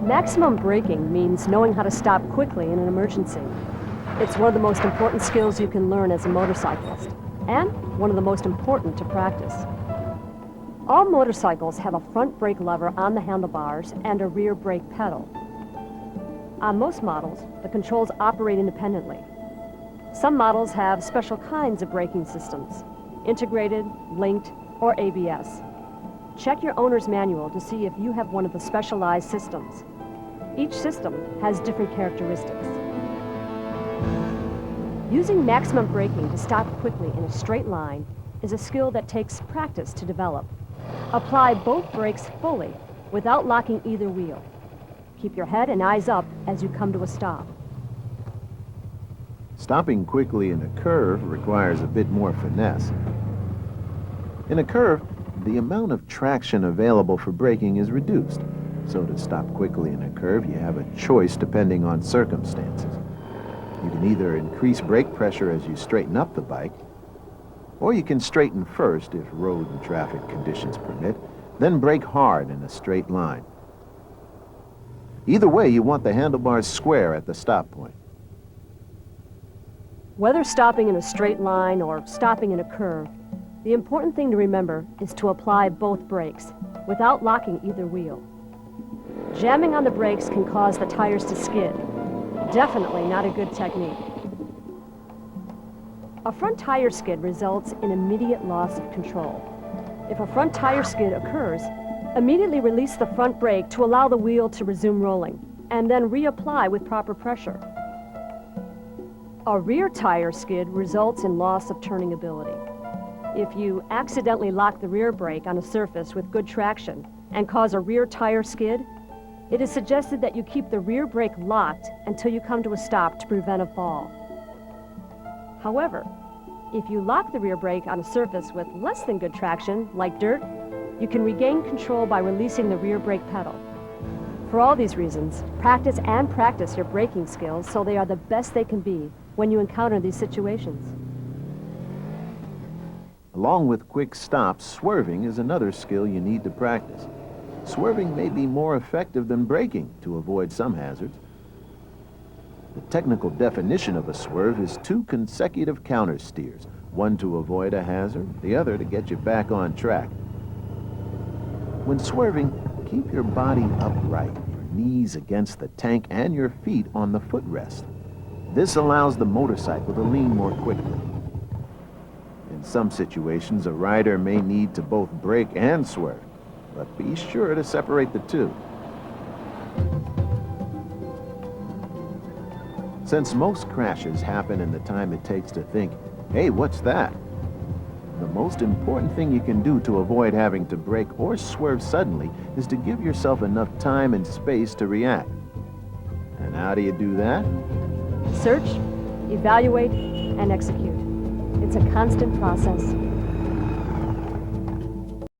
Maximum braking means knowing how to stop quickly in an emergency. It's one of the most important skills you can learn as a motorcyclist, and one of the most important to practice. All motorcycles have a front brake lever on the handlebars and a rear brake pedal. On most models, the controls operate independently. Some models have special kinds of braking systems, integrated, linked, or ABS. Check your owner's manual to see if you have one of the specialized systems. Each system has different characteristics. Using maximum braking to stop quickly in a straight line is a skill that takes practice to develop. Apply both brakes fully without locking either wheel. Keep your head and eyes up as you come to a stop. Stopping quickly in a curve requires a bit more finesse. In a curve, the amount of traction available for braking is reduced. So to stop quickly in a curve, you have a choice depending on circumstances. You can either increase brake pressure as you straighten up the bike, or you can straighten first if road and traffic conditions permit, then brake hard in a straight line. Either way, you want the handlebars square at the stop point. Whether stopping in a straight line or stopping in a curve, the important thing to remember is to apply both brakes without locking either wheel. Jamming on the brakes can cause the tires to skid. Definitely not a good technique. A front tire skid results in immediate loss of control. If a front tire skid occurs, immediately release the front brake to allow the wheel to resume rolling, and then reapply with proper pressure. A rear tire skid results in loss of turning ability. If you accidentally lock the rear brake on a surface with good traction and cause a rear tire skid, it is suggested that you keep the rear brake locked until you come to a stop to prevent a fall. However, if you lock the rear brake on a surface with less than good traction, like dirt, you can regain control by releasing the rear brake pedal. For all these reasons, practice your braking skills so they are the best they can be when you encounter these situations. Along with quick stops, swerving is another skill you need to practice. Swerving may be more effective than braking to avoid some hazards. The technical definition of a swerve is 2 consecutive counter steers, one to avoid a hazard, the other to get you back on track. When swerving, keep your body upright, your knees against the tank and your feet on the footrest. This allows the motorcycle to lean more quickly. In some situations, a rider may need to both brake and swerve, but be sure to separate the two. Since most crashes happen in the time it takes to think, hey, what's that? The most important thing you can do to avoid having to brake or swerve suddenly is to give yourself enough time and space to react. And how do you do that? Search, evaluate, and execute. It's a constant process.